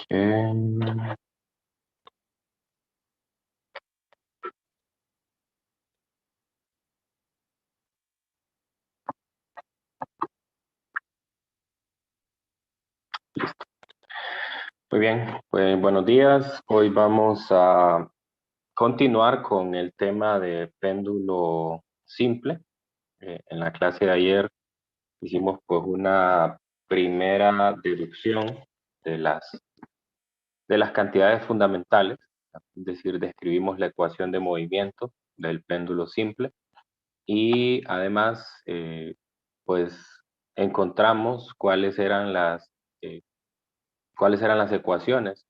Ok. Muy bien, pues buenos días. Hoy vamos a continuar con el tema de péndulo simple. En la clase de ayer hicimos pues una primera deducción de las cantidades fundamentales, es decir, describimos la ecuación de movimiento del péndulo simple y además pues encontramos eh, cuáles eran las ecuaciones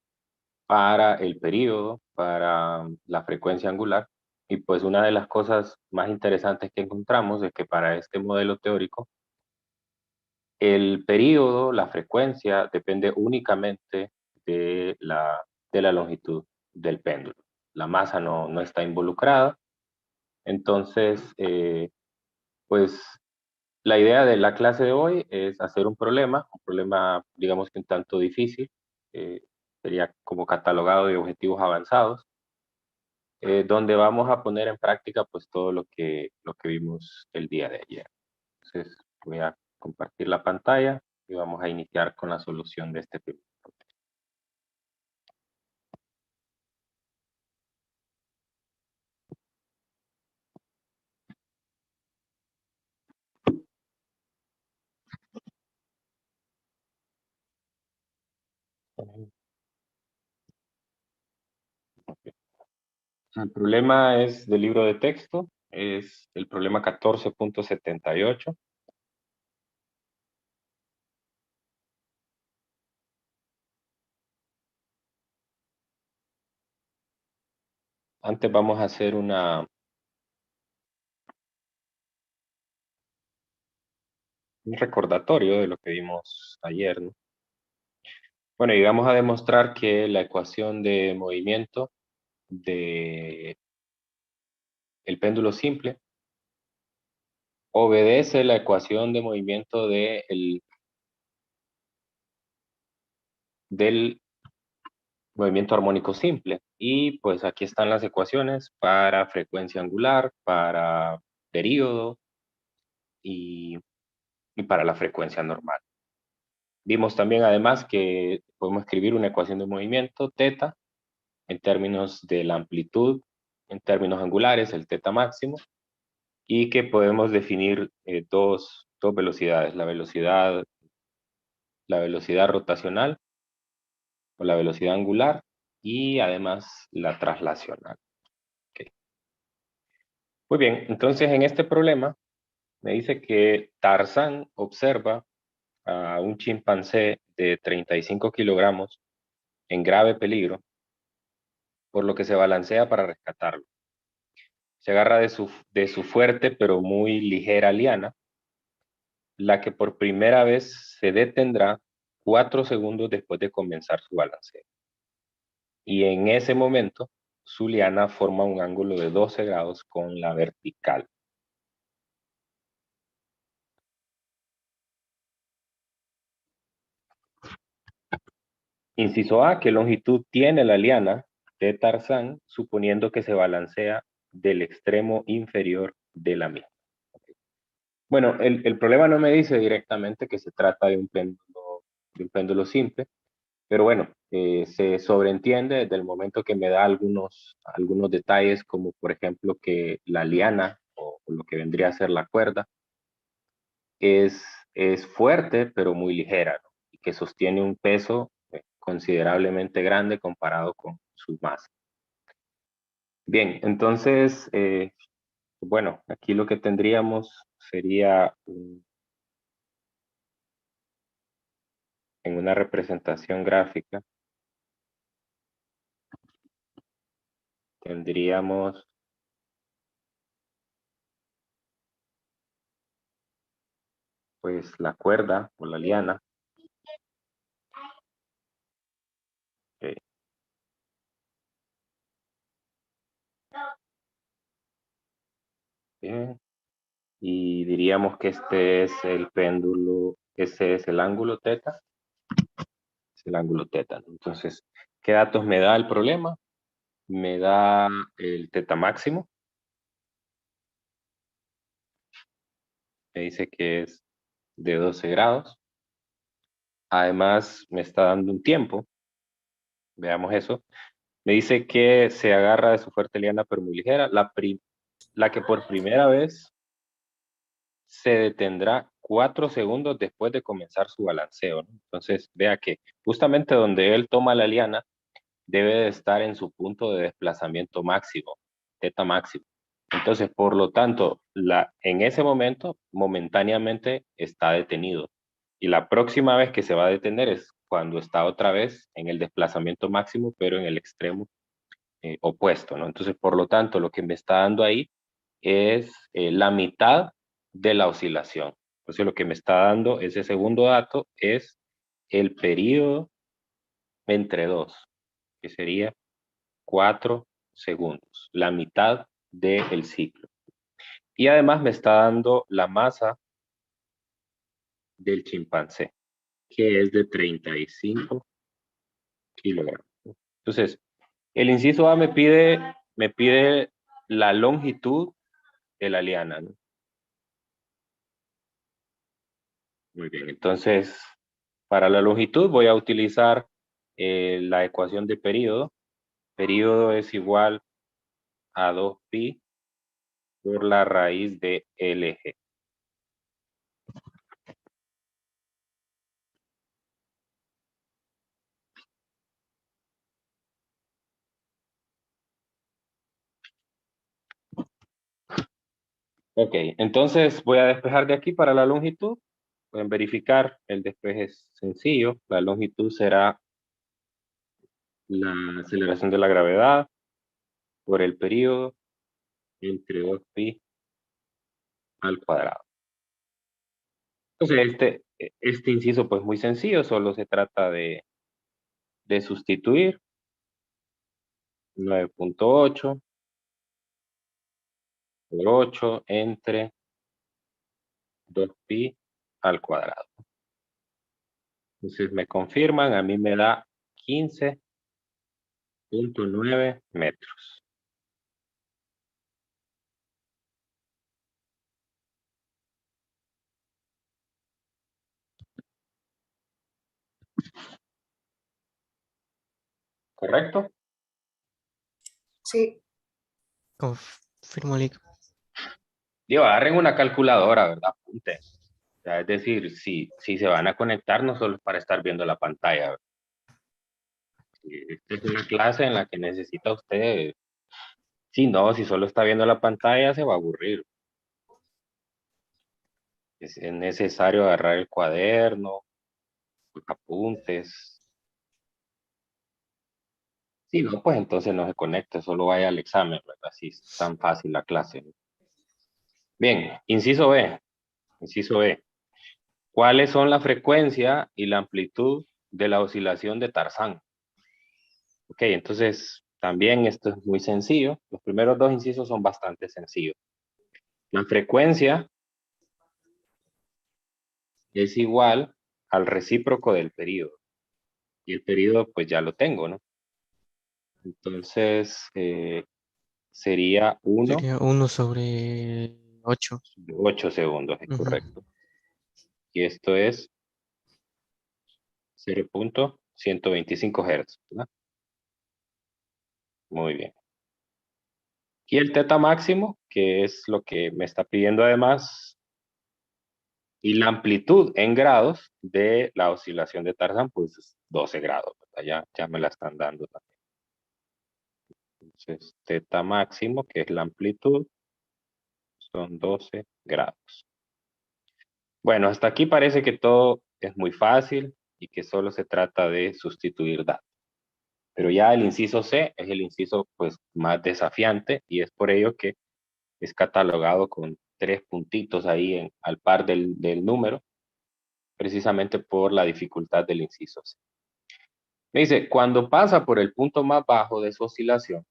para el periodo, para la frecuencia angular. Y pues una de las cosas más interesantes que encontramos es que para este modelo teórico, el periodo, la frecuencia, depende únicamente de la longitud del péndulo. La masa no está involucrada. Entonces, pues la idea de la clase de hoy es hacer un problema digamos que un tanto difícil, sería como catalogado de objetivos avanzados, donde vamos a poner en práctica pues todo lo que vimos el día de ayer. Entonces voy a compartir la pantalla y vamos a iniciar con la solución de este primer problema. El problema es del libro de texto, es el problema 14.78. Antes vamos a hacer un recordatorio de lo que vimos ayer, ¿no? Bueno, y vamos a demostrar que la ecuación de movimiento de el péndulo simple obedece la ecuación de movimiento del movimiento armónico simple. Y pues aquí están las ecuaciones para frecuencia angular, para período y, y para la frecuencia normal. Vimos también además que podemos escribir una ecuación de movimiento, teta, en términos de la amplitud, en términos angulares, el teta máximo, y que podemos definir dos velocidades, la velocidad rotacional o la velocidad angular y además la traslacional. Okay. Muy bien, entonces en este problema me dice que Tarzán observa a un chimpancé de 35 kilogramos en grave peligro, por lo que se balancea para rescatarlo. Se agarra de su fuerte pero muy ligera liana, la que por primera vez se detendrá 4 segundos después de comenzar su balanceo. Y en ese momento, su liana forma un ángulo de 12 grados con la vertical. Inciso A, ¿qué longitud tiene la liana de Tarzán, suponiendo que se balancea del extremo inferior de la misma? Bueno, el problema no me dice directamente que se trata de un péndulo simple, pero bueno, se sobreentiende desde el momento que me da algunos detalles, como por ejemplo que la liana o lo que vendría a ser la cuerda es, es fuerte pero muy ligera, ¿no? Y que sostiene un peso considerablemente grande comparado con su masa. Bien, entonces, bueno, aquí lo que tendríamos sería en una representación gráfica, tendríamos pues la cuerda o la liana. eh, bien, y diríamos que este es el péndulo Ese es el ángulo teta. Es el ángulo teta, ¿no? Entonces, ¿qué datos me da el problema? Me da el teta máximo. Me dice que es de 12 grados. Además, me está dando un tiempo. Veamos eso. Me dice que se agarra de su fuerte liana pero muy ligera. La que por primera vez se detendrá 4 segundos después de comenzar su balanceo, ¿no? Entonces, vea que justamente donde él toma la liana, debe de estar en su punto de desplazamiento máximo, teta máximo. Entonces, por lo tanto, en ese momento, momentáneamente está detenido. Y la próxima vez que se va a detener es cuando está otra vez en el desplazamiento máximo, pero en el extremo opuesto, ¿no? Entonces, por lo tanto, lo que me está dando ahí es la mitad de la oscilación. Entonces, lo que me está dando ese segundo dato es el periodo entre dos, que sería 4 segundos, la mitad del ciclo. Y además me está dando la masa del chimpancé, que es de 35 kilogramos. Entonces, el inciso A me pide la longitud de la liana, ¿no? Muy bien, entonces, para la longitud voy a utilizar la ecuación de período. Período es igual a 2pi por la raíz de LG. Ok, entonces voy a despejar de aquí para la longitud. Pueden verificar, el despeje es sencillo. La longitud será la aceleración de la gravedad por el periodo entre 2pi al cuadrado. Entonces, este inciso pues muy sencillo, solo se trata de sustituir 9.8 por 8 entre 2pi al cuadrado. Entonces me confirman, a mí me da 15.9 metros. ¿Correcto? Sí. Confirmo, Lick. Digo, agarren una calculadora, ¿verdad? Apunten. O sea, es decir, si se van a conectar, no solo es para estar viendo la pantalla. Esta es una clase en la que necesita usted, si no, si solo está viendo la pantalla, se va a aburrir. Es necesario agarrar el cuaderno, los apuntes. Si no, pues entonces no se conecte, solo vaya al examen, ¿verdad? Así es tan fácil la clase. Bien, inciso B. Inciso B. ¿Cuáles son la frecuencia y la amplitud de la oscilación de Tarzán? Ok, entonces también esto es muy sencillo. Los primeros dos incisos son bastante sencillos. La frecuencia es igual al recíproco del periodo. Y el periodo pues ya lo tengo, ¿no? Entonces sería 1 Sería 1/8. 8 segundos, es correcto. Y esto es 0.125 Hz, ¿verdad? Muy bien. Y el teta máximo, que es lo que me está pidiendo además, y la amplitud en grados de la oscilación de Tarzán, pues es 12 grados, ¿verdad? Ya me la están dando también. Entonces, teta máximo, que es la amplitud, son 12 grados. Bueno, hasta aquí parece que todo es muy fácil y que solo se trata de sustituir datos. Pero ya el inciso C es el inciso pues más desafiante y es por ello que es catalogado con 3 puntitos ahí al par del número, precisamente por la dificultad del inciso C. Me dice, cuando pasa por el punto más bajo de su oscilación,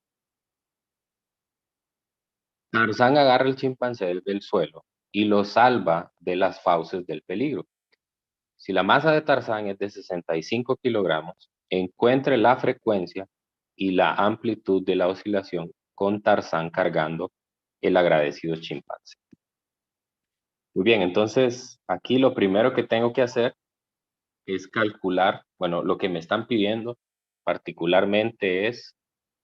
Tarzán agarra el chimpancé del suelo y lo salva de las fauces del peligro. Si la masa de Tarzán es de 65 kilogramos, encuentre la frecuencia y la amplitud de la oscilación con Tarzán cargando el agradecido chimpancé. Muy bien, entonces aquí lo primero que tengo que hacer es calcular, bueno, lo que me están pidiendo particularmente es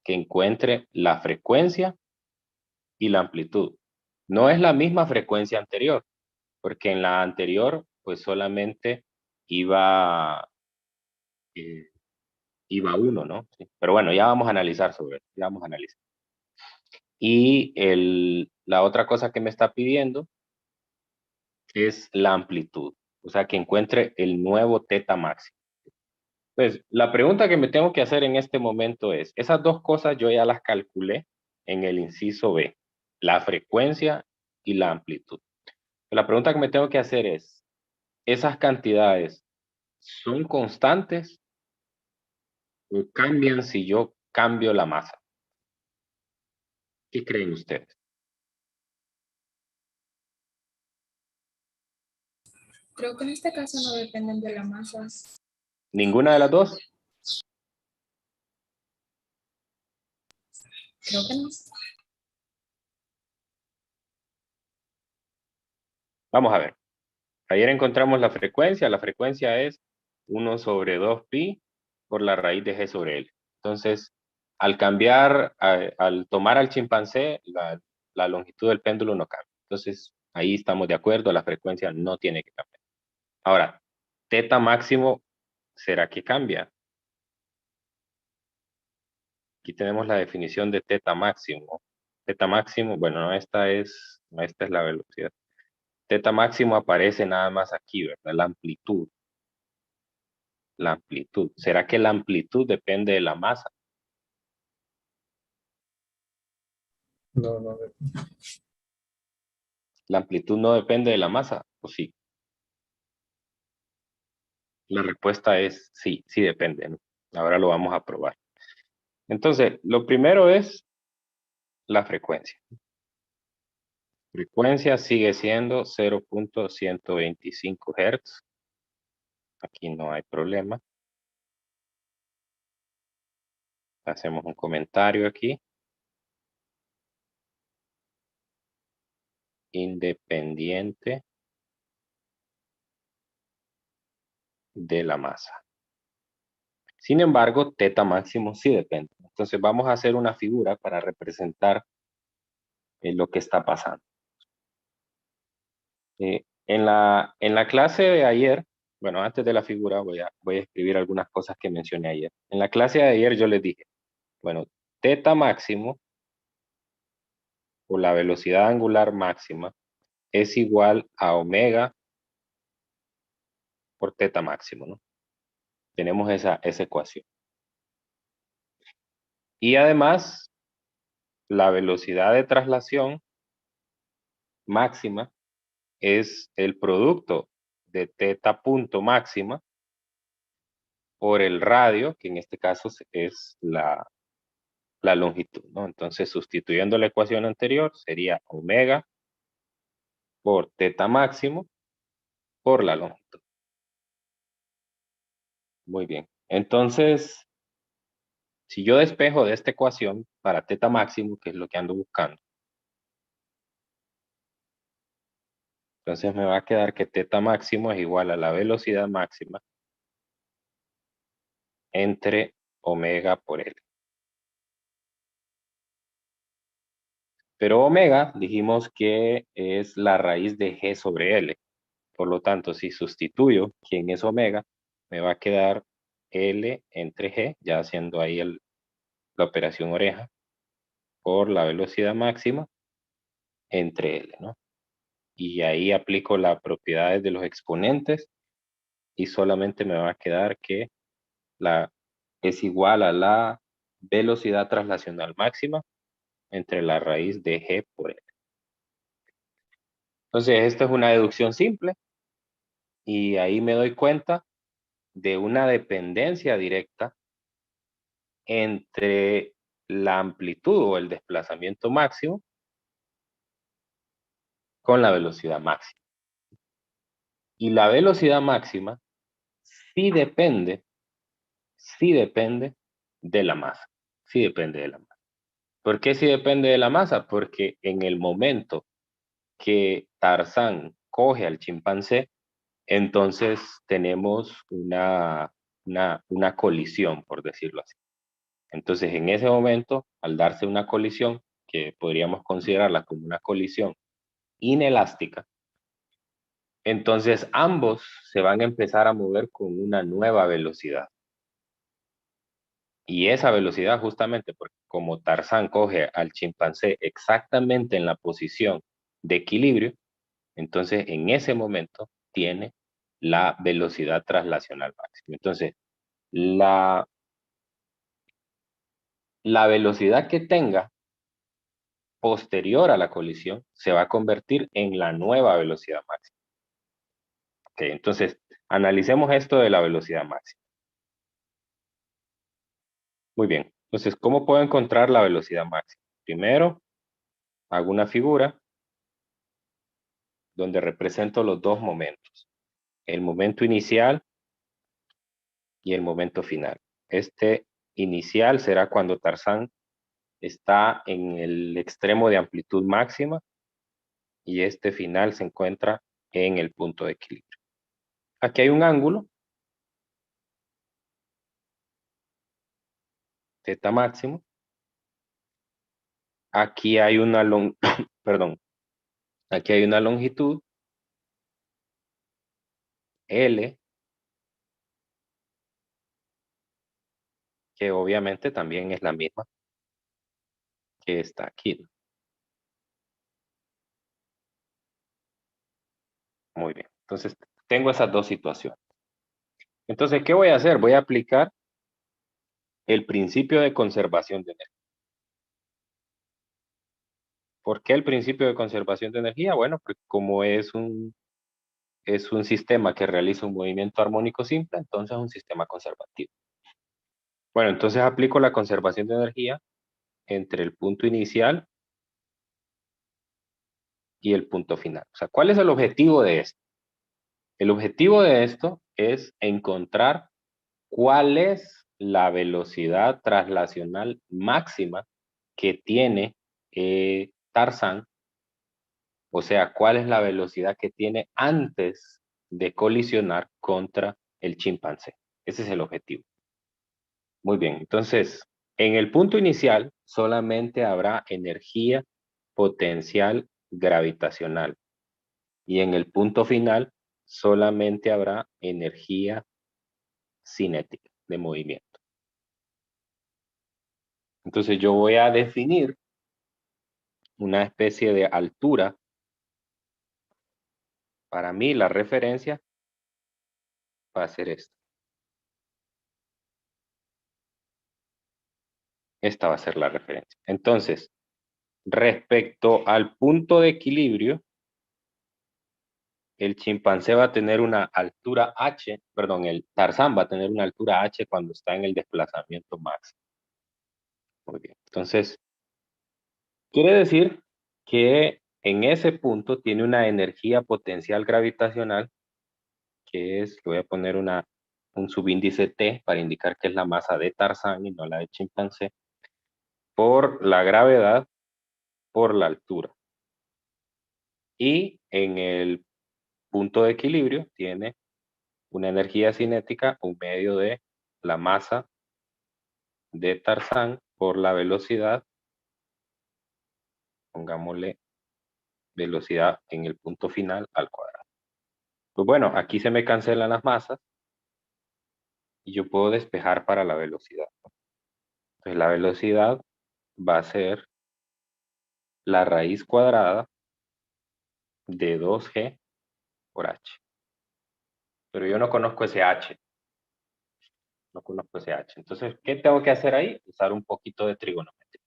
que encuentre la frecuencia y la amplitud. No es la misma frecuencia anterior, porque en la anterior pues solamente iba, eh, iba uno, ¿no? Sí. Pero bueno, ya vamos a analizar sobre eso, ya vamos a analizar. Y la otra cosa que me está pidiendo es la amplitud, o sea, que encuentre el nuevo teta máximo. Pues la pregunta que me tengo que hacer en este momento es, esas dos cosas yo ya las calculé en el inciso B, la frecuencia y la amplitud. La pregunta que me tengo que hacer es, ¿esas cantidades son constantes o cambian si yo cambio la masa? ¿Qué creen ustedes? Creo que en este caso no dependen de la masa. ¿Ninguna de las dos? Creo que no. Vamos a ver. Ayer encontramos la frecuencia. La frecuencia es 1 sobre 2pi por la raíz de g sobre L. Entonces, al cambiar, al tomar al chimpancé, la longitud del péndulo no cambia. Entonces, ahí estamos de acuerdo, la frecuencia no tiene que cambiar. Ahora, teta máximo, ¿será que cambia? Aquí tenemos la definición de teta máximo. Teta máximo, bueno, no, esta es la velocidad. Teta máximo aparece nada más aquí, ¿verdad? La amplitud. La amplitud. ¿Será que la amplitud depende de la masa? No, no. ¿La amplitud no depende de la masa? ¿O sí? La respuesta es sí, sí depende, ¿no? Ahora lo vamos a probar. Entonces, lo primero es la frecuencia. Frecuencia sigue siendo 0.125 Hz. Aquí no hay problema. Hacemos un comentario aquí. Independiente de la masa. Sin embargo, teta máximo sí depende. Entonces vamos a hacer una figura para representar lo que está pasando. En la clase de ayer, bueno, antes de la figura voy a escribir algunas cosas que mencioné ayer. En la clase de ayer yo les dije, bueno, teta máximo o la velocidad angular máxima es igual a omega por teta máximo, ¿no? Tenemos esa ecuación. Y además, la velocidad de traslación máxima es el producto de teta punto máxima por el radio, que en este caso es la longitud, ¿no? Entonces, sustituyendo la ecuación anterior, sería omega por teta máximo por la longitud. Muy bien. Entonces, si yo despejo de esta ecuación para teta máximo, que es lo que ando buscando, entonces me va a quedar que teta máximo es igual a la velocidad máxima entre omega por L. Pero omega dijimos que es la raíz de g sobre L. Por lo tanto, si sustituyo quién es omega, me va a quedar L entre g, ya haciendo ahí la operación oreja, por la velocidad máxima entre L, ¿no? Y ahí aplico las propiedades de los exponentes y solamente me va a quedar que es igual a la velocidad traslacional máxima entre la raíz de g por L. Entonces, esto es una deducción simple y ahí me doy cuenta de una dependencia directa entre la amplitud o el desplazamiento máximo con la velocidad máxima. Y la velocidad máxima sí depende de la masa. Sí depende de la masa. ¿Por qué sí depende de la masa? Porque en el momento que Tarzán coge al chimpancé, entonces tenemos una colisión, por decirlo así. Entonces, en ese momento, al darse una colisión, que podríamos considerarla como una colisión inelástica, entonces ambos se van a empezar a mover con una nueva velocidad. Y esa velocidad justamente, porque como Tarzán coge al chimpancé exactamente en la posición de equilibrio, entonces en ese momento tiene la velocidad traslacional máxima. Entonces, la velocidad que tenga posterior a la colisión se va a convertir en la nueva velocidad máxima. Okay, entonces, analicemos esto de la velocidad máxima. Muy bien. Entonces, ¿cómo puedo encontrar la velocidad máxima? Primero, hago una figura donde represento los dos momentos. El momento inicial y el momento final. Este inicial será cuando Tarzán está en el extremo de amplitud máxima y este final se encuentra en el punto de equilibrio. Aquí hay un ángulo, θ máximo. Aquí hay una perdón. Aquí hay una longitud L, que obviamente también es la misma que está aquí. Muy bien. Entonces, tengo esas dos situaciones. Entonces, ¿qué voy a hacer? Voy a aplicar el principio de conservación de energía. ¿Por qué el principio de conservación de energía? Bueno, porque como es un sistema que realiza un movimiento armónico simple, entonces es un sistema conservativo. Bueno, entonces aplico la conservación de energía entre el punto inicial y el punto final. O sea, ¿cuál es el objetivo de esto? El objetivo de esto es encontrar cuál es la velocidad traslacional máxima que tiene Tarzán, o sea, cuál es la velocidad que tiene antes de colisionar contra el chimpancé. Ese es el objetivo. Muy bien, entonces, en el punto inicial solamente habrá energía potencial gravitacional y en el punto final solamente habrá energía cinética de movimiento. Entonces yo voy a definir una especie de altura. Para mí la referencia va a ser esta. Esta va a ser la referencia. Entonces, respecto al punto de equilibrio, el chimpancé va a tener una altura h, perdón, el Tarzán va a tener una altura h cuando está en el desplazamiento máximo. Muy bien. Entonces, quiere decir que en ese punto tiene una energía potencial gravitacional, que es, le voy a poner un subíndice T para indicar que es la masa de Tarzán y no la de chimpancé, por la gravedad, por la altura. Y en el punto de equilibrio tiene una energía cinética, un medio de la masa de Tarzán por la velocidad, pongámosle velocidad en el punto final al cuadrado. Pues bueno, aquí se me cancelan las masas y yo puedo despejar para la velocidad. Entonces la velocidad va a ser la raíz cuadrada de 2g por h. Pero yo no conozco ese h. No conozco ese h. Entonces, ¿qué tengo que hacer ahí? Usar un poquito de trigonometría.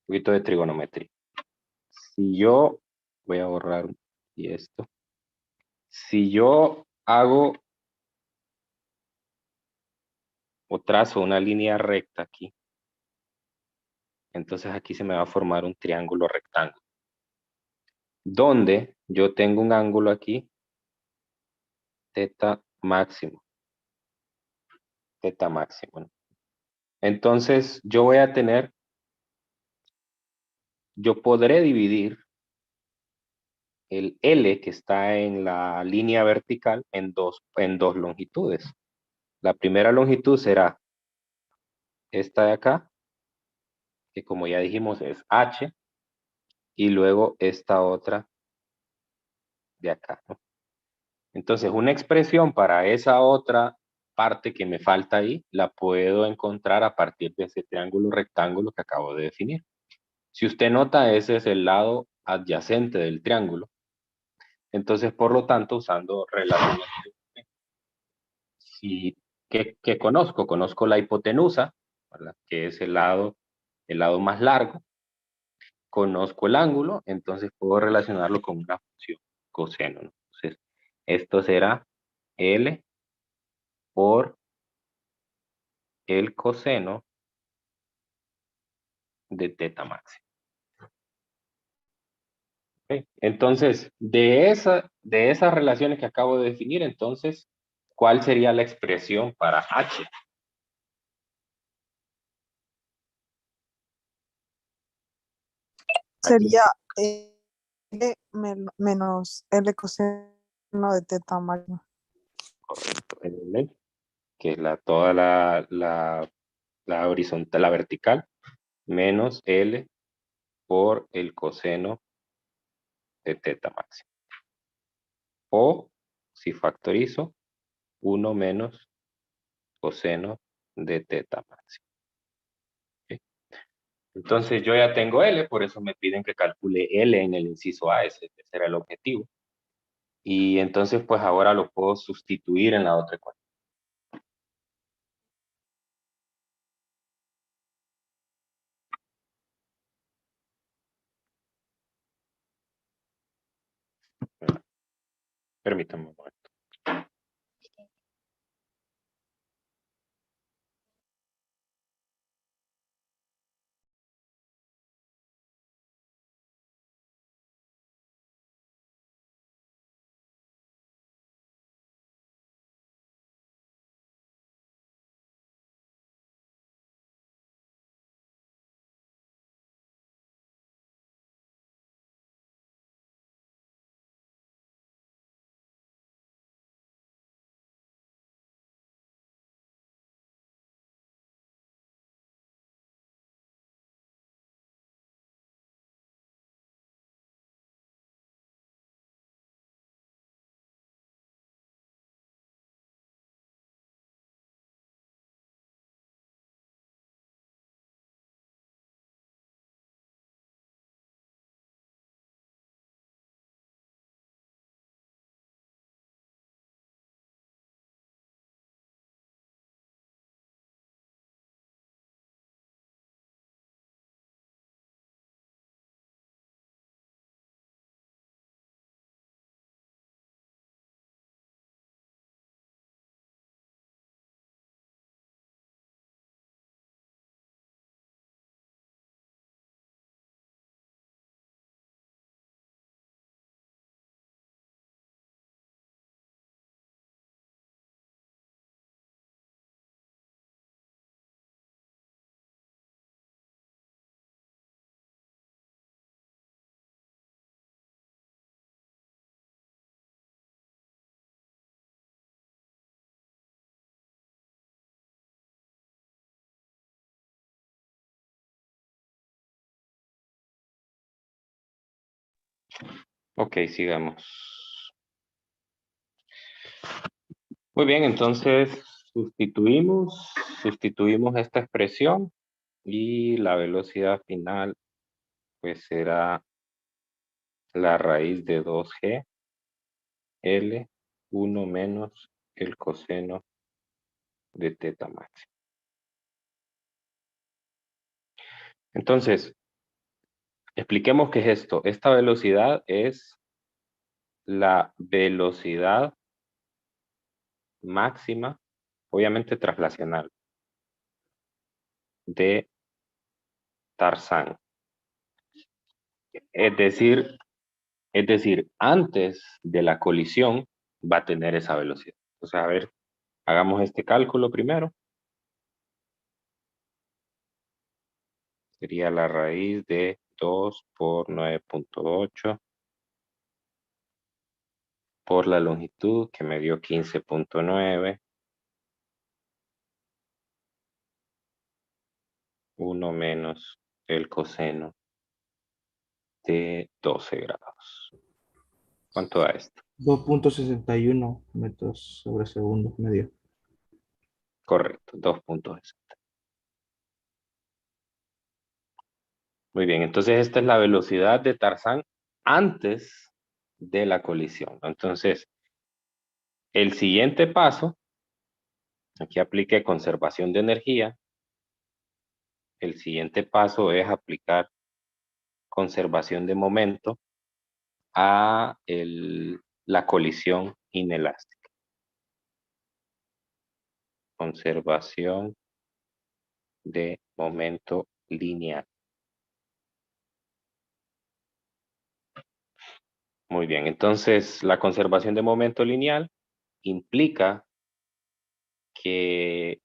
Un poquito de trigonometría. Si yo voy a borrar y esto. Si yo hago o trazo una línea recta aquí, entonces aquí se me va a formar un triángulo rectángulo. Donde yo tengo un ángulo aquí, θ máximo. Teta máximo, ¿no? Entonces, yo voy a tener, yo podré dividir el L que está en la línea vertical en dos longitudes. La primera longitud será esta de acá, que como ya dijimos es H, y luego esta otra de acá, ¿no? Entonces, una expresión para esa otra parte que me falta ahí, la puedo encontrar a partir de ese triángulo rectángulo que acabo de definir. Si usted nota, ese es el lado adyacente del triángulo. Entonces, por lo tanto, usando relaciones que conozco. Conozco la hipotenusa, ¿verdad? Que es el lado más largo. Conozco el ángulo, entonces puedo relacionarlo con una función coseno, ¿no? Entonces, esto será L por el coseno de teta máxima. ¿Okay? Entonces, de esas relaciones que acabo de definir, entonces, ¿cuál sería la expresión para H? Sería L menos L coseno de teta máxima. Correcto, L, que es toda la horizontal, la vertical, menos L por el coseno de teta máxima. O, si factorizo, 1 menos coseno de teta máxima. ¿Okay? Entonces yo ya tengo L, por eso me piden que calcule L en el inciso A, ese era el objetivo. Y entonces pues ahora lo puedo sustituir en la otra ecuación. Permítame un momento. Ok, sigamos. Muy bien, entonces sustituimos esta expresión y la velocidad final pues será la raíz de 2G L 1 menos el coseno de teta máxima. Entonces, expliquemos qué es esto. Esta velocidad es la velocidad máxima, obviamente traslacional, de Tarzán. Es decir, antes de la colisión va a tener esa velocidad. Entonces, a ver, hagamos este cálculo primero. Sería la raíz de 2 por 9.8 por la longitud que me dio 15.9. 1 menos el coseno de 12 grados. ¿Cuánto da esto? 2.61 metros sobre segundo medio. Correcto, 2.60. Muy bien, entonces esta es la velocidad de Tarzán antes de la colisión. Entonces, el siguiente paso, aquí apliqué conservación de energía. El siguiente paso es aplicar conservación de momento a la colisión inelástica. Conservación de momento lineal. Muy bien, entonces la conservación de momento lineal implica que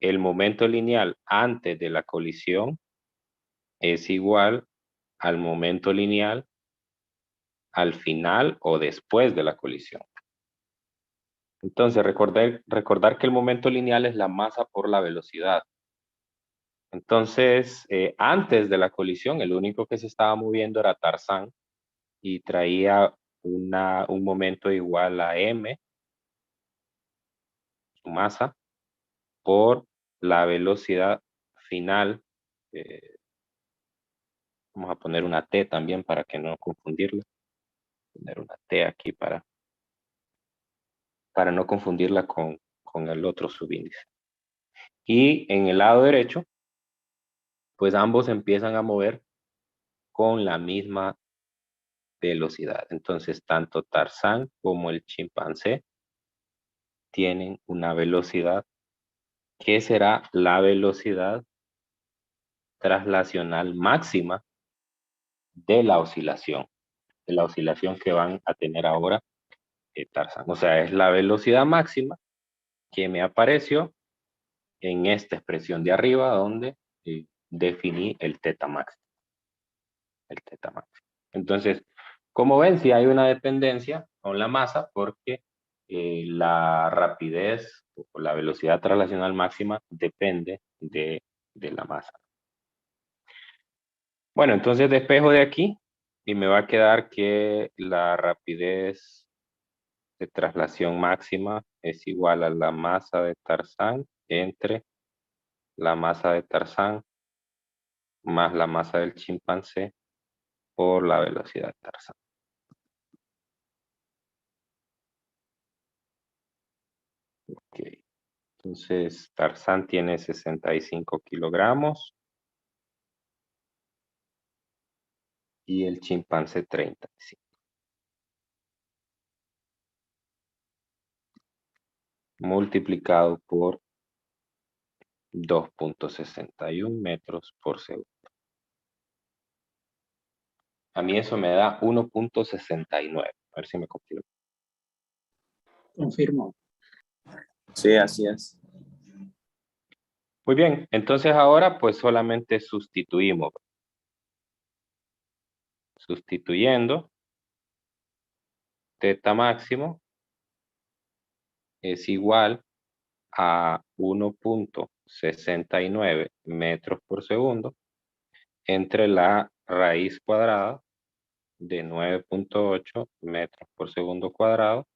el momento lineal antes de la colisión es igual al momento lineal al final o después de la colisión. Entonces, recordar que el momento lineal es la masa por la velocidad. Entonces, antes de la colisión, el único que se estaba moviendo era Tarzán y traía un momento igual a m, su masa, por la velocidad final. Vamos a poner una t también para que no confundirla. Poner una t aquí para no confundirla con el otro subíndice. Y en el lado derecho, pues ambos empiezan a mover con la misma velocidad. Entonces, tanto Tarzán como el chimpancé tienen una velocidad que será la velocidad traslacional máxima de la oscilación que van a tener ahora Tarzán. O sea, es la velocidad máxima que me apareció en esta expresión de arriba donde definí el teta máximo. Entonces, como ven, si hay una dependencia con la masa porque la rapidez o la velocidad traslacional máxima depende de la masa. Bueno, entonces despejo de aquí y me va a quedar que la rapidez de traslación máxima es igual a la masa de Tarzán entre la masa de Tarzán más la masa del chimpancé por la velocidad de Tarzán. Ok. Entonces, Tarzán tiene 65 kilogramos y el chimpancé 35. Multiplicado por 2.61 metros por segundo. A mí eso me da 1.69. A ver si me confirmo. Confirmo. Sí, así es. Muy bien, entonces ahora pues solamente sustituimos. Sustituyendo, teta máximo es igual a 1.69 metros por segundo entre la raíz cuadrada de 9.8 metros por segundo cuadrado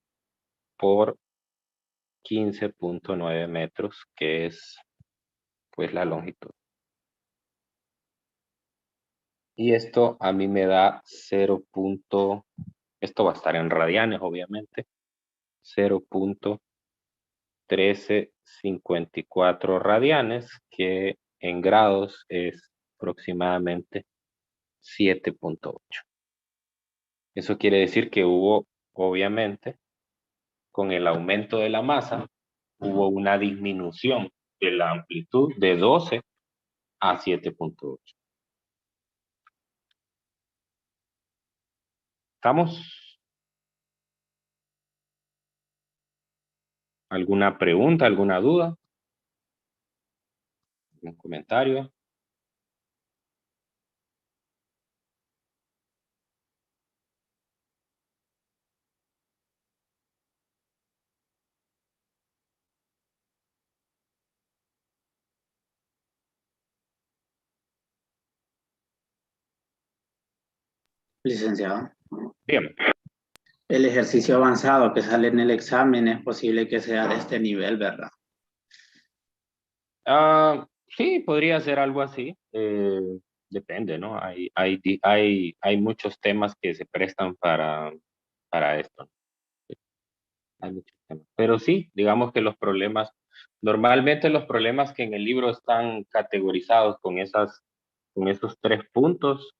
por 15.9 metros, que es pues la longitud. Y esto a mí me da 0. Esto va a estar en radianes, obviamente. 0.1354 radianes, que en grados es aproximadamente 7.8. Eso quiere decir que hubo, obviamente, con el aumento de la masa, hubo una disminución de la amplitud de 12 a 7.8. ¿Estamos? ¿Alguna pregunta, alguna duda? ¿Un comentario? Licenciado, Dígame. el ejercicio avanzado que sale en el examen es posible que sea de este nivel, ¿verdad? Sí, podría ser algo así. Depende, ¿no? Hay muchos temas que se prestan para esto. Hay muchos temas. Pero sí, digamos que los problemas, normalmente los problemas que en el libro están categorizados con esos 3 puntos,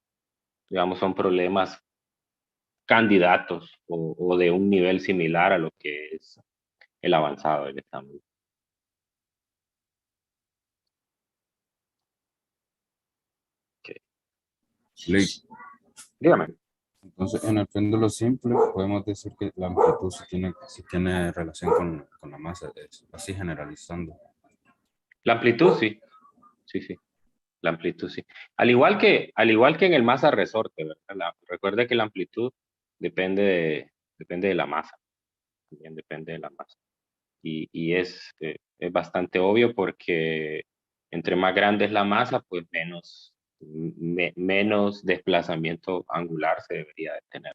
digamos, son problemas candidatos o de un nivel similar a lo que es el avanzado del examen. Okay. Lick. Dígame. Entonces, en el péndulo simple podemos decir que la amplitud sí tiene relación con la masa, así generalizando. La amplitud, sí. Sí, sí. La amplitud, sí. Al igual que en el masa resorte, ¿verdad? Recuerde que la amplitud depende de la masa. También depende de la masa. Y es bastante obvio porque entre más grande es la masa, pues menos desplazamiento angular se debería de tener.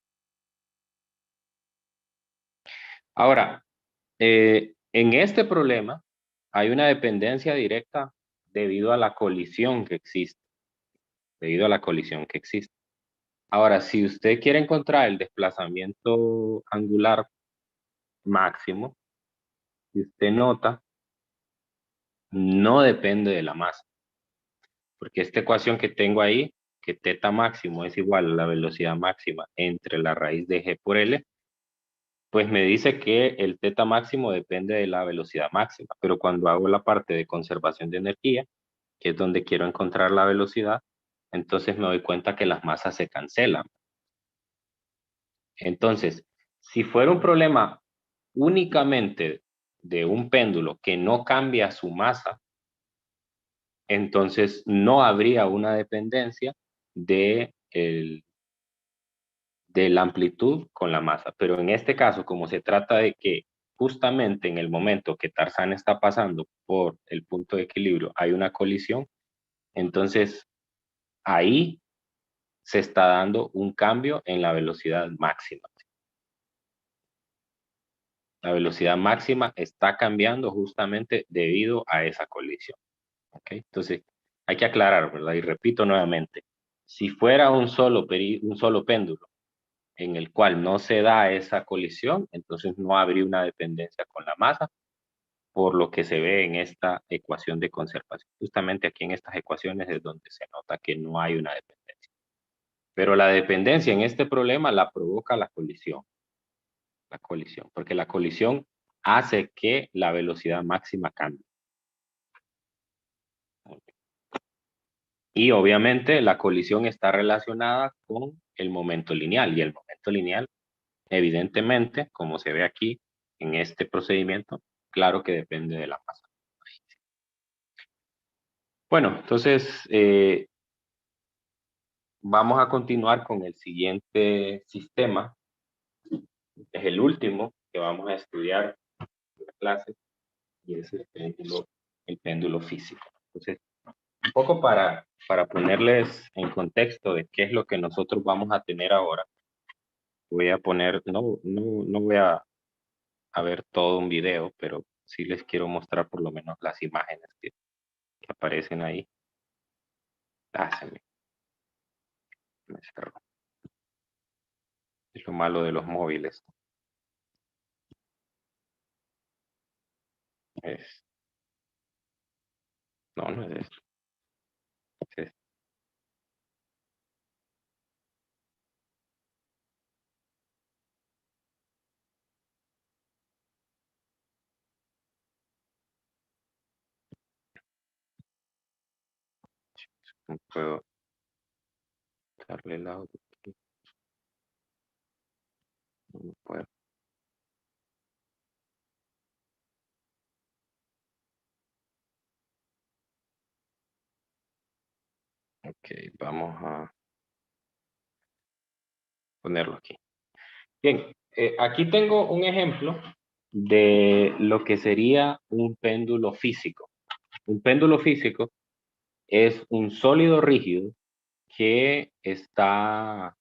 Ahora, en este problema hay una dependencia directa debido a la colisión que existe. Debido a la colisión que existe. Ahora, si usted quiere encontrar el desplazamiento angular máximo, si usted nota, no depende de la masa. Porque esta ecuación que tengo ahí, que θ máximo es igual a la velocidad máxima entre la raíz de g por L, pues me dice que el θ máximo depende de la velocidad máxima. Pero cuando hago la parte de conservación de energía, que es donde quiero encontrar la velocidad, entonces me doy cuenta que las masas se cancelan. Entonces, si fuera un problema únicamente de un péndulo que no cambia su masa, entonces no habría una dependencia de la amplitud con la masa. Pero en este caso, como se trata de que justamente en el momento que Tarzán está pasando por el punto de equilibrio hay una colisión, entonces ahí se está dando un cambio en la velocidad máxima. La velocidad máxima está cambiando justamente debido a esa colisión. ¿Okay? Entonces, hay que aclarar, ¿verdad? Y repito nuevamente, si fuera un solo péndulo en el cual no se da esa colisión, entonces no habría una dependencia con la masa, por lo que se ve en esta ecuación de conservación. Justamente aquí en estas ecuaciones es donde se nota que no hay una dependencia. Pero la dependencia en este problema la provoca la colisión, porque la colisión hace que la velocidad máxima cambie. Y obviamente la colisión está relacionada con el momento lineal, y el momento lineal, evidentemente, como se ve aquí en este procedimiento, claro que depende de la masa. Bueno, entonces vamos a continuar con el siguiente sistema. Es el último que vamos a estudiar en la clase, y es el péndulo físico. Entonces, un poco para ponerles en contexto de qué es lo que nosotros vamos a tener ahora, voy a poner, no voy a ver todo un video, pero sí les quiero mostrar por lo menos las imágenes que aparecen ahí. Me cerró. Es lo malo de los móviles. Es, no es esto. Es esto. No puedo darle el audio aquí. No puedo. Ok, vamos a ponerlo aquí. Bien, aquí tengo un ejemplo de lo que sería un péndulo físico. Un péndulo físico es un sólido rígido que está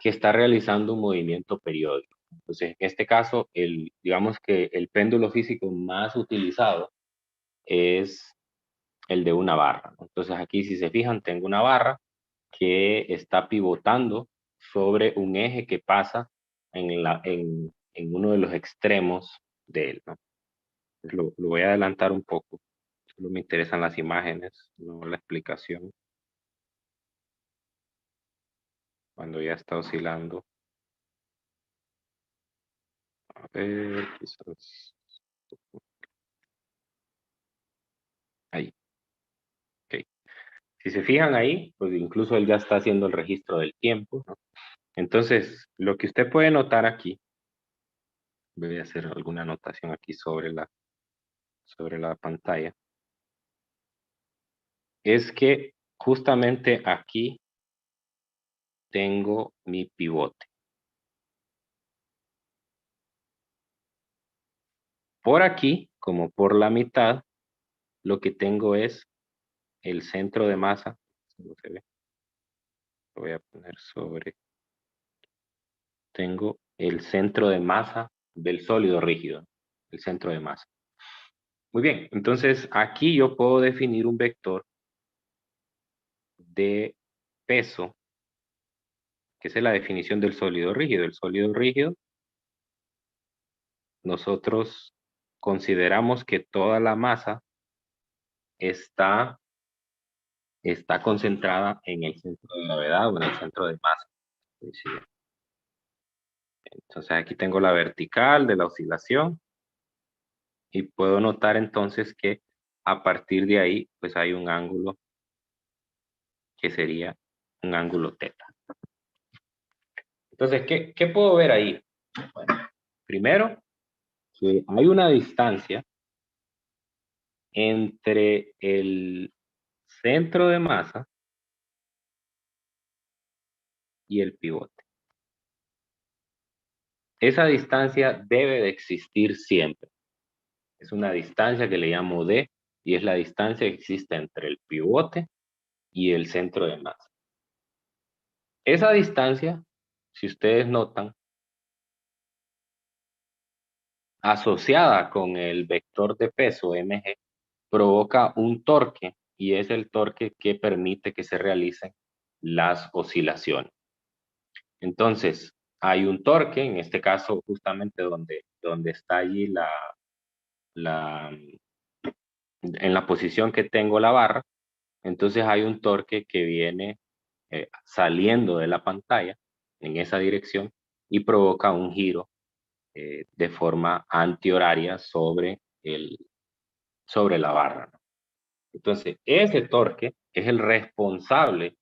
realizando un movimiento periódico. Entonces, en este caso, digamos que el péndulo físico más utilizado es el de una barra. Entonces, aquí, si se fijan, tengo una barra que está pivotando sobre un eje que pasa en uno de los extremos de él, ¿no? Lo voy a adelantar un poco. Solo me interesan las imágenes, no la explicación. Cuando ya está oscilando. A ver, quizás. Ahí. Ok. Si se fijan ahí, pues incluso él ya está haciendo el registro del tiempo, ¿no? Entonces, lo que usted puede notar aquí, voy a hacer alguna anotación aquí sobre la pantalla, es que justamente aquí tengo mi pivote. Por aquí, como por la mitad, lo que tengo es el centro de masa. No se ve. Lo voy a poner sobre. Tengo el centro de masa del sólido rígido. El centro de masa. Muy bien, entonces aquí yo puedo definir un vector de peso, que es la definición del sólido rígido. El sólido rígido, nosotros consideramos que toda la masa está concentrada en el centro de gravedad o en el centro de masa. Entonces aquí tengo la vertical de la oscilación y puedo notar entonces que a partir de ahí pues hay un ángulo que sería un ángulo teta. Entonces, ¿qué puedo ver ahí? Bueno, primero, que hay una distancia entre el centro de masa y el pivote. Esa distancia debe de existir siempre. Es una distancia que le llamo D y es la distancia que existe entre el pivote y el centro de masa. Esa distancia, si ustedes notan, asociada con el vector de peso mg, provoca un torque y es el torque que permite que se realicen las oscilaciones. Entonces, hay un torque, en este caso justamente donde está allí en la posición que tengo la barra, entonces hay un torque que viene saliendo de la pantalla en esa dirección y provoca un giro de forma antihoraria sobre la barra, ¿no? Entonces, ese torque es el responsable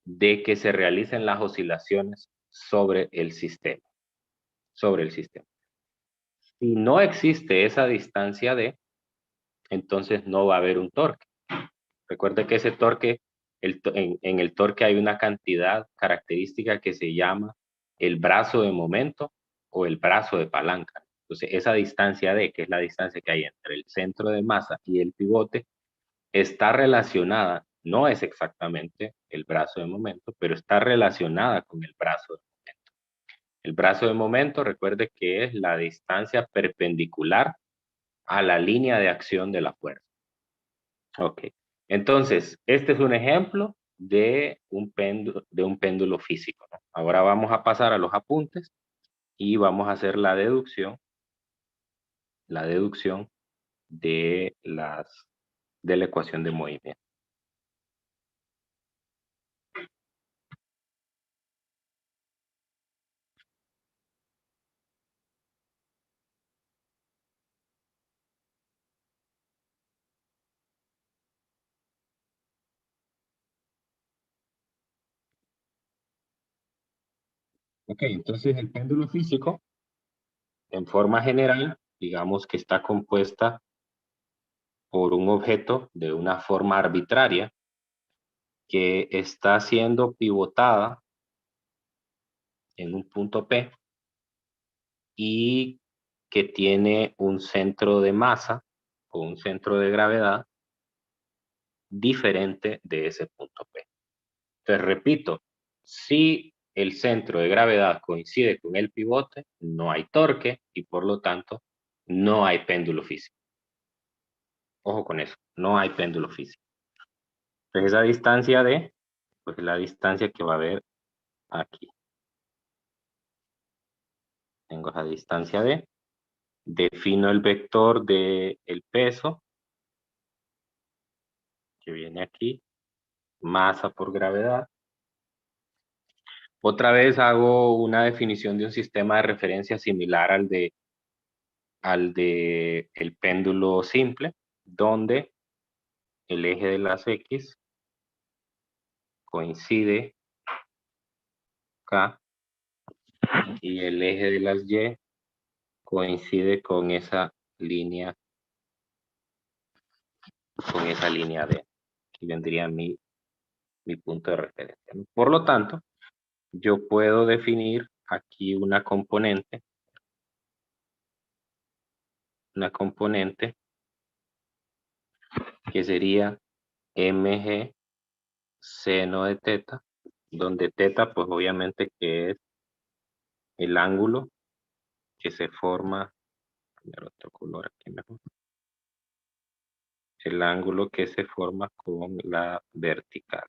de que se realicen las oscilaciones sobre el sistema. Si no existe esa distancia D, entonces no va a haber un torque. Recuerde que ese torque, en el torque hay una cantidad característica que se llama el brazo de momento o el brazo de palanca. Entonces, esa distancia D, que es la distancia que hay entre el centro de masa y el pivote, está relacionada, no es exactamente el brazo de momento, pero está relacionada con el brazo de momento. El brazo de momento, recuerde que es la distancia perpendicular a la línea de acción de la fuerza. Ok, entonces, este es un ejemplo de un péndulo físico, ¿no? Ahora vamos a pasar a los apuntes y vamos a hacer la deducción de la ecuación de movimiento. Ok, entonces el péndulo físico, en forma general, digamos que está compuesta por un objeto de una forma arbitraria que está siendo pivotada en un punto P y que tiene un centro de masa o un centro de gravedad diferente de ese punto P. Entonces, repito, si el centro de gravedad coincide con el pivote, no hay torque y por lo tanto no hay péndulo físico. Ojo con eso, no hay péndulo físico. Entonces, esa distancia D, pues la distancia que va a haber aquí. Tengo esa distancia D. Defino el vector del peso, que viene aquí, masa por gravedad. Otra vez hago una definición de un sistema de referencia similar al de el péndulo simple, donde el eje de las X coincide acá y el eje de las Y coincide con esa línea D. Aquí vendría mi punto de referencia, ¿no? Por lo tanto, yo puedo definir aquí una componente que sería mg seno de teta, donde teta pues obviamente que es el ángulo que se forma, poner otro color aquí mejor, el ángulo que se forma con la vertical,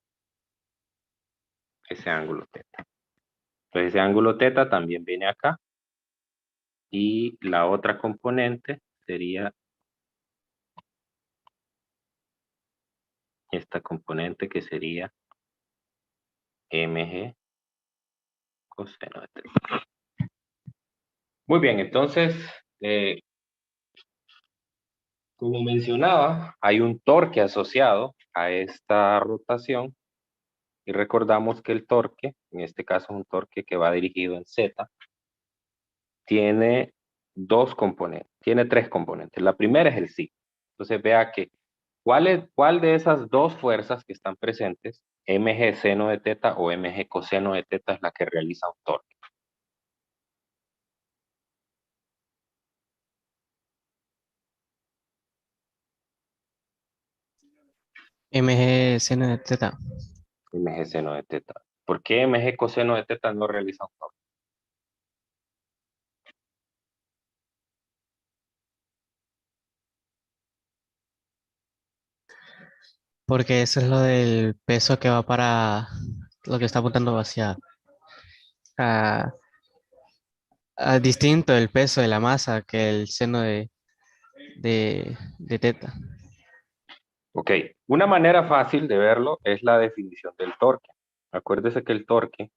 ese ángulo teta. Entonces ese ángulo teta también viene acá y la otra componente sería esta componente que sería mg coseno de teta. Muy bien, entonces, como mencionaba, hay un torque asociado a esta rotación y recordamos que el torque, en este caso es un torque que va dirigido en Z, tiene tres componentes. La primera es el signo. Entonces vea que ¿cuál de esas dos fuerzas que están presentes, mg seno de teta o mg coseno de teta, es la que realiza un torque? MG seno de teta. Mg seno de teta. ¿Por qué mg coseno de teta no realiza un torque? Porque eso es lo del peso que va para lo que está apuntando hacia a, distinto el peso de la masa que el seno de teta. Ok, una manera fácil de verlo es la definición del torque. Acuérdese que el torque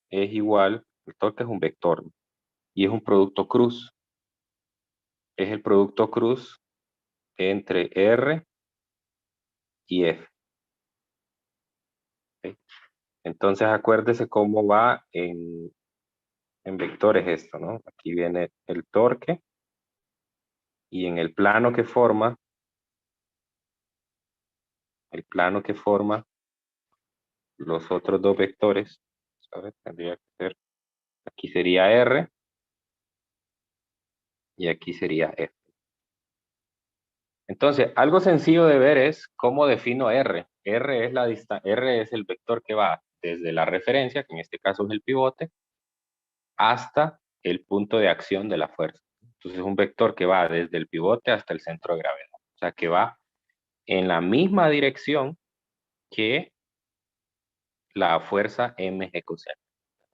es igual, el torque es un vector y es un producto cruz. Es el producto cruz entre R y F. ¿Ok? Entonces acuérdese cómo va en vectores esto, ¿no? Aquí viene el torque y en el plano que forma, los otros dos vectores, ¿sabes? Tendría que ser, aquí sería R y aquí sería F. Entonces, algo sencillo de ver es cómo defino R. R es el vector que va desde la referencia, que en este caso es el pivote, hasta el punto de acción de la fuerza. Entonces, es un vector que va desde el pivote hasta el centro de gravedad. O sea, que va en la misma dirección que la fuerza mg coseno.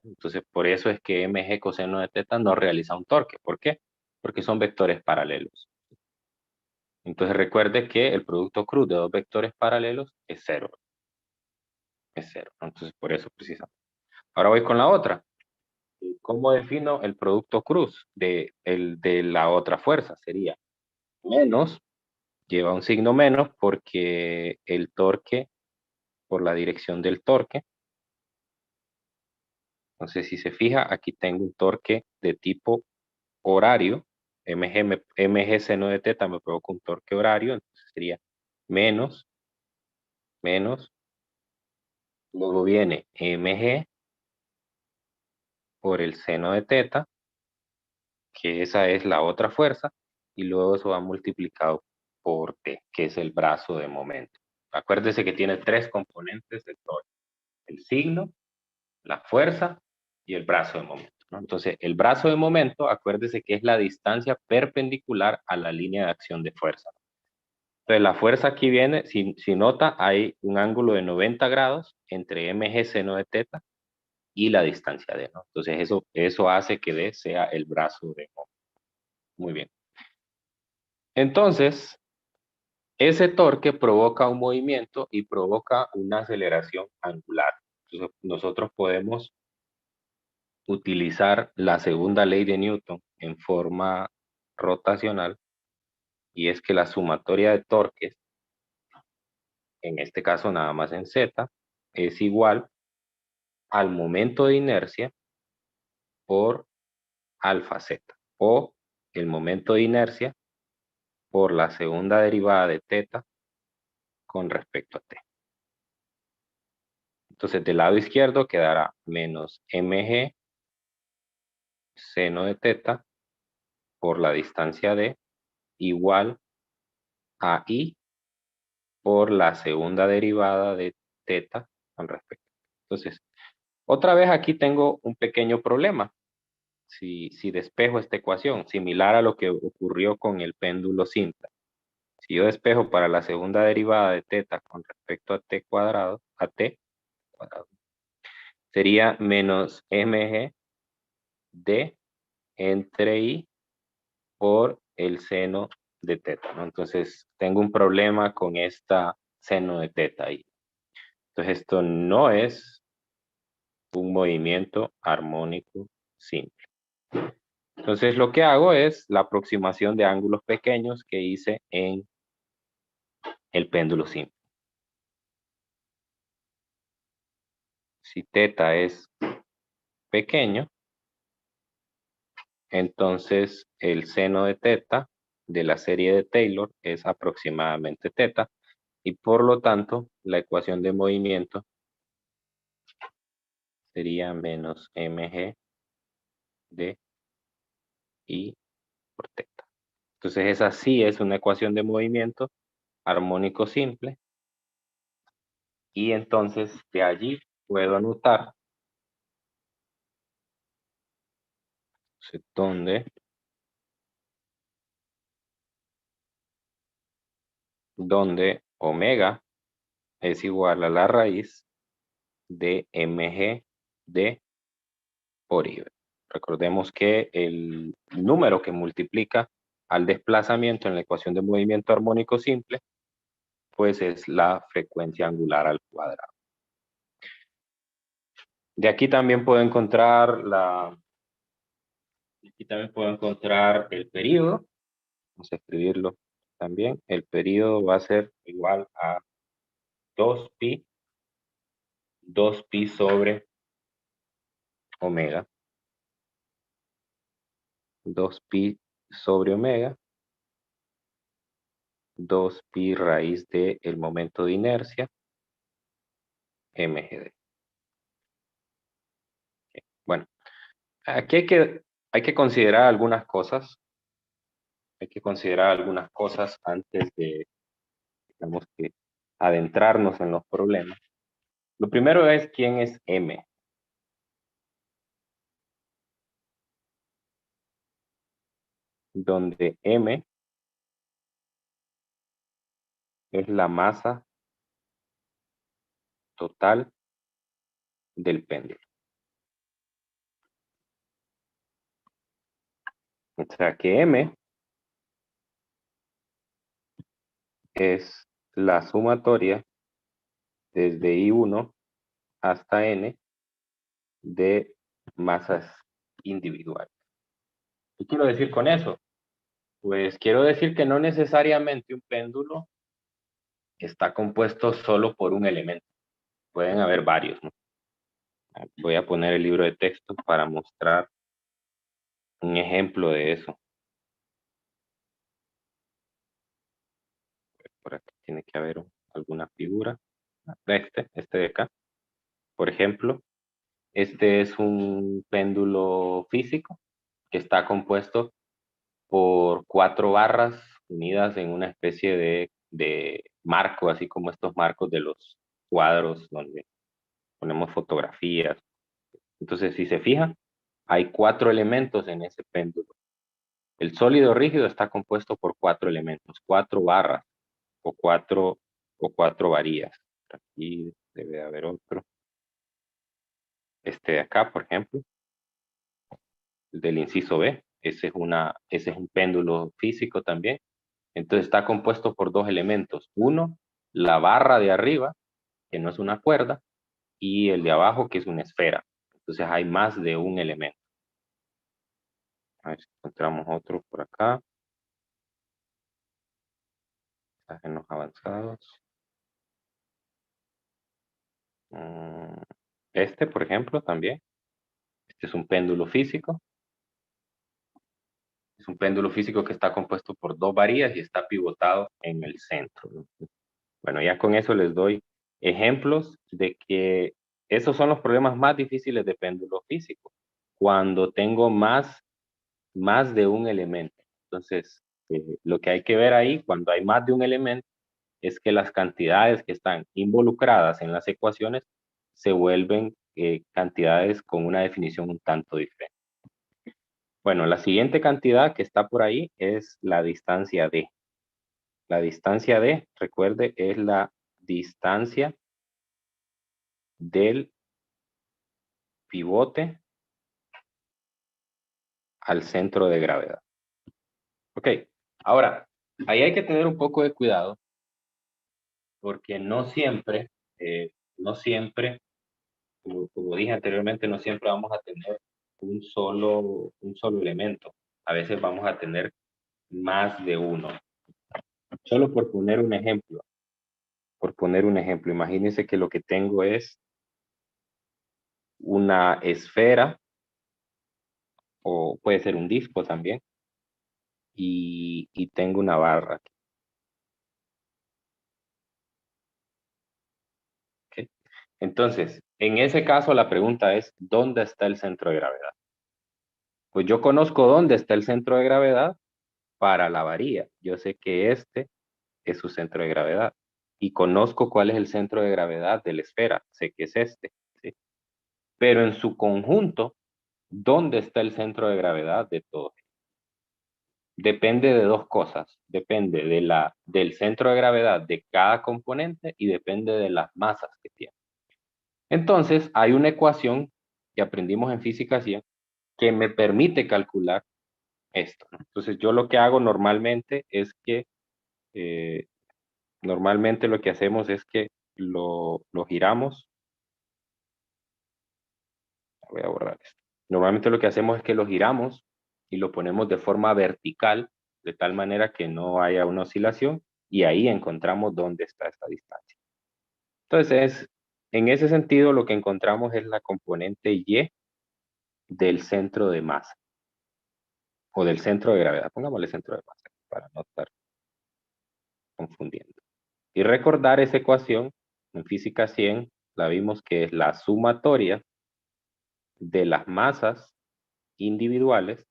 Entonces, por eso es que mg coseno de teta no realiza un torque. ¿Por qué? Porque son vectores paralelos. Entonces, recuerde que el producto cruz de dos vectores paralelos es cero. Es cero. Entonces, por eso precisamente. Ahora voy con la otra. ¿Cómo defino el producto cruz de la otra fuerza? Sería menos, lleva un signo menos porque el torque, por la dirección del torque. Entonces, si se fija, aquí tengo un torque de tipo horario. mg seno de teta me provoca un torque horario, entonces sería menos menos, luego viene mg por el seno de teta, que esa es la otra fuerza, y luego eso va multiplicado por T, que es el brazo de momento. Acuérdese que tiene tres componentes el torque: el signo, la fuerza y el brazo de momento, ¿no? Entonces, el brazo de momento, acuérdese que es la distancia perpendicular a la línea de acción de fuerza. Entonces, la fuerza aquí viene, si nota, hay un ángulo de 90 grados entre mg seno de teta y la distancia D, ¿no? Entonces, eso hace que D sea el brazo de momento. Muy bien. Entonces, ese torque provoca un movimiento y provoca una aceleración angular. Entonces, nosotros podemos utilizar la segunda ley de Newton en forma rotacional, y es que la sumatoria de torques, en este caso nada más en Z, es igual al momento de inercia por alfa Z, o el momento de inercia por la segunda derivada de teta con respecto a t. Entonces, del lado izquierdo quedará menos mg seno de teta por la distancia d igual a i por la segunda derivada de teta con respecto. Entonces, otra vez aquí tengo un pequeño problema. Si despejo esta ecuación, similar a lo que ocurrió con el péndulo simple. Si yo despejo para la segunda derivada de teta con respecto a t cuadrado, sería menos mg d entre i por el seno de teta, ¿no? Entonces, tengo un problema con esta seno de teta ahí. Entonces, esto no es un movimiento armónico simple. Entonces, lo que hago es la aproximación de ángulos pequeños que hice en el péndulo simple. Si teta es pequeño, entonces el seno de teta de la serie de Taylor es aproximadamente teta, y por lo tanto la ecuación de movimiento sería menos mg de i por teta. Entonces esa sí es una ecuación de movimiento armónico simple, y entonces de allí puedo anotar donde omega es igual a la raíz de mg de por i. Recordemos que el número que multiplica al desplazamiento en la ecuación de movimiento armónico simple, pues es la frecuencia angular al cuadrado. De aquí también puedo encontrar el período. Vamos a escribirlo también. El período va a ser igual a 2pi sobre omega. 2pi sobre omega. 2pi raíz del momento de inercia, mgd. Bueno, aquí hay que considerar algunas cosas. Hay que considerar algunas cosas antes de, digamos, que adentrarnos en los problemas. Lo primero es quién es M. Donde M es la masa total del péndulo. O sea que M es la sumatoria desde I1 hasta N de masas individuales. ¿Qué quiero decir con eso? Pues quiero decir que no necesariamente un péndulo está compuesto solo por un elemento. Pueden haber varios, ¿no? Voy a poner el libro de texto para mostrar un ejemplo de eso. Por aquí tiene que haber alguna figura. este de acá, por ejemplo, este es un péndulo físico que está compuesto por 4 barras unidas en una especie de marco, así como estos marcos de los cuadros donde ponemos fotografías. Entonces, si se fijan, hay 4 elementos en ese péndulo. El sólido rígido está compuesto por 4 elementos, 4 barras o 4 varillas. Aquí debe haber otro. Este de acá, por ejemplo, del inciso B, ese es un péndulo físico también. Entonces está compuesto por 2 elementos. Uno, la barra de arriba, que no es una cuerda, y el de abajo, que es una esfera. Entonces hay más de un elemento. A ver si encontramos otro por acá. Mensajes avanzados. Este, por ejemplo, también. Este es un péndulo físico. Es un péndulo físico que está compuesto por 2 varillas y está pivotado en el centro, ¿no? Bueno, ya con eso les doy ejemplos de que esos son los problemas más difíciles de péndulo físico. Cuando tengo más de un elemento. Entonces, lo que hay que ver ahí, cuando hay más de un elemento, es que las cantidades que están involucradas en las ecuaciones se vuelven cantidades con una definición un tanto diferente. Bueno, la siguiente cantidad que está por ahí es la distancia D. La distancia D, recuerde, es la distancia del pivote al centro de gravedad. Ok, ahora, ahí hay que tener un poco de cuidado porque no siempre, como dije anteriormente, no siempre vamos a tener un solo elemento. A veces vamos a tener más de uno. Solo por poner un ejemplo, imagínense que lo que tengo es una esfera, o puede ser un disco también, y tengo una barra. ¿Okay? Entonces, en ese caso la pregunta es, ¿dónde está el centro de gravedad? Pues yo conozco dónde está el centro de gravedad para la varilla. Yo sé que este es su centro de gravedad. Y conozco cuál es el centro de gravedad de la esfera. Sé que es este. ¿Sí? Pero en su conjunto, ¿dónde está el centro de gravedad de todo? Depende de 2 cosas. Depende del centro de gravedad de cada componente y depende de las masas que tiene. Entonces, hay una ecuación que aprendimos en física 100 que me permite calcular esto, ¿no? Entonces, yo lo que hago normalmente es que, normalmente lo que hacemos es que lo giramos. Voy a borrar esto. Normalmente lo que hacemos es que lo giramos y lo ponemos de forma vertical, de tal manera que no haya una oscilación, y ahí encontramos dónde está esta distancia. Entonces, en ese sentido, lo que encontramos es la componente Y del centro de masa, o del centro de gravedad. Pongámosle centro de masa para no estar confundiendo. Y recordar esa ecuación, en física 100, la vimos que es la sumatoria de las masas individuales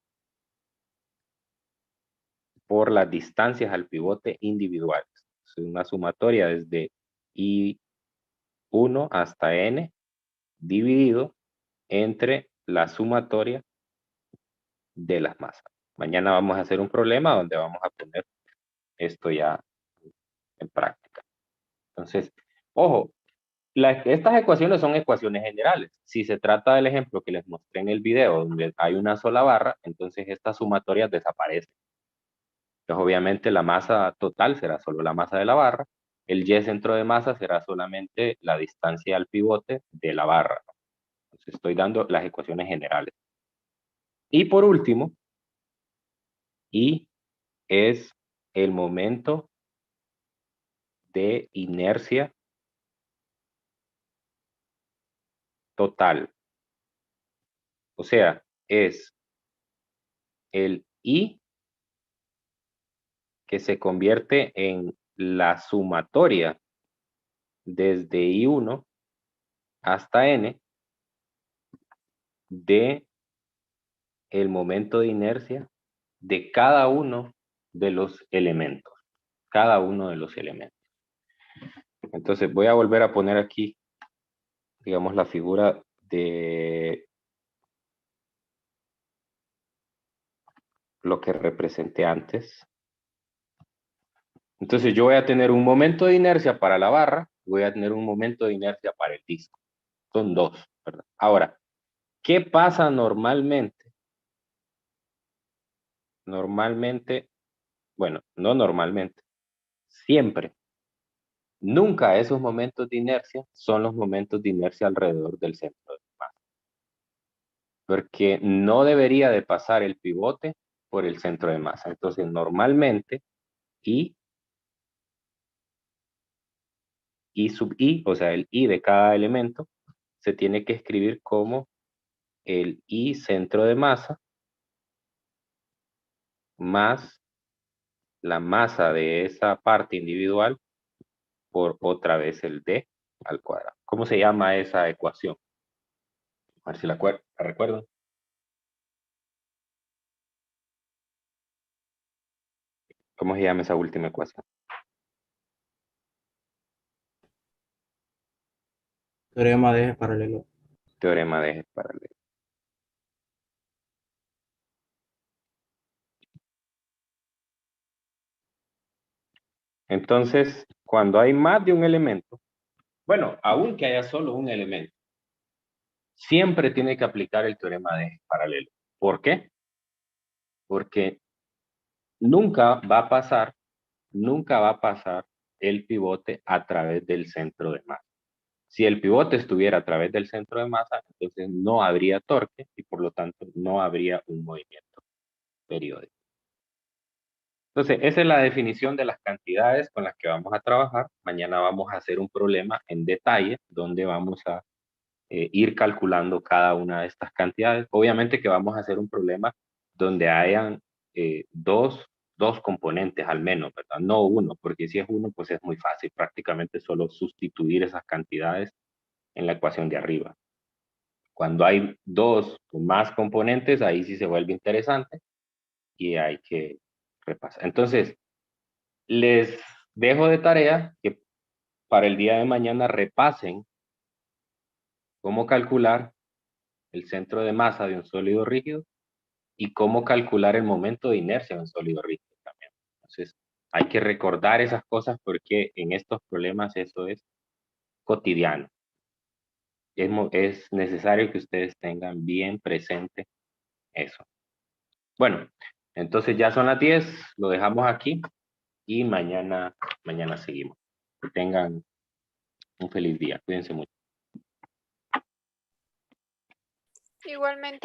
por las distancias al pivote individuales. Es una sumatoria desde I1 hasta N dividido entre la sumatoria de las masas. Mañana vamos a hacer un problema donde vamos a poner esto ya en práctica. Entonces, ojo, estas ecuaciones son ecuaciones generales. Si se trata del ejemplo que les mostré en el video donde hay una sola barra, entonces estas sumatorias desaparecen. Entonces, obviamente la masa total será solo la masa de la barra. El Y centro de masa será solamente la distancia al pivote de la barra. Entonces estoy dando las ecuaciones generales. Y por último, I es el momento de inercia total. O sea, es el I que se convierte en la sumatoria desde I1 hasta N de el momento de inercia de cada uno de los elementos. Cada uno de los elementos. Entonces voy a volver a poner aquí, digamos, la figura de lo que representé antes. Entonces yo voy a tener un momento de inercia para la barra, voy a tener un momento de inercia para el disco. Son dos, ¿verdad? Ahora, ¿qué pasa normalmente? Normalmente, bueno, no normalmente, siempre. Nunca esos momentos de inercia son los momentos de inercia alrededor del centro de masa. Porque no debería de pasar el pivote por el centro de masa. Entonces, normalmente, I sub I, o sea, el I de cada elemento, se tiene que escribir como el I centro de masa más la masa de esa parte individual por otra vez el D al cuadrado. ¿Cómo se llama esa ecuación? A ver si la recuerdo. ¿Cómo se llama esa última ecuación? Teorema de eje paralelo. Teorema de ejes paralelos. Entonces, cuando hay más de un elemento, bueno, aunque haya solo un elemento, siempre tiene que aplicar el teorema de ejes paralelos. ¿Por qué? Porque nunca va a pasar el pivote a través del centro de masa. Si el pivote estuviera a través del centro de masa, entonces no habría torque y por lo tanto no habría un movimiento periódico. Entonces, esa es la definición de las cantidades con las que vamos a trabajar. Mañana vamos a hacer un problema en detalle donde vamos a ir calculando cada una de estas cantidades. Obviamente que vamos a hacer un problema donde hayan dos componentes al menos, ¿verdad? No uno, porque si es uno, pues es muy fácil, prácticamente solo sustituir esas cantidades en la ecuación de arriba. Cuando hay dos o más componentes, ahí sí se vuelve interesante y hay que repasar. Entonces, les dejo de tarea que para el día de mañana repasen cómo calcular el centro de masa de un sólido rígido y cómo calcular el momento de inercia de un sólido rígido también. Entonces, hay que recordar esas cosas porque en estos problemas eso es cotidiano. Es necesario que ustedes tengan bien presente eso. Bueno, entonces ya son las 10, lo dejamos aquí y mañana seguimos. Que tengan un feliz día. Cuídense mucho. Igualmente.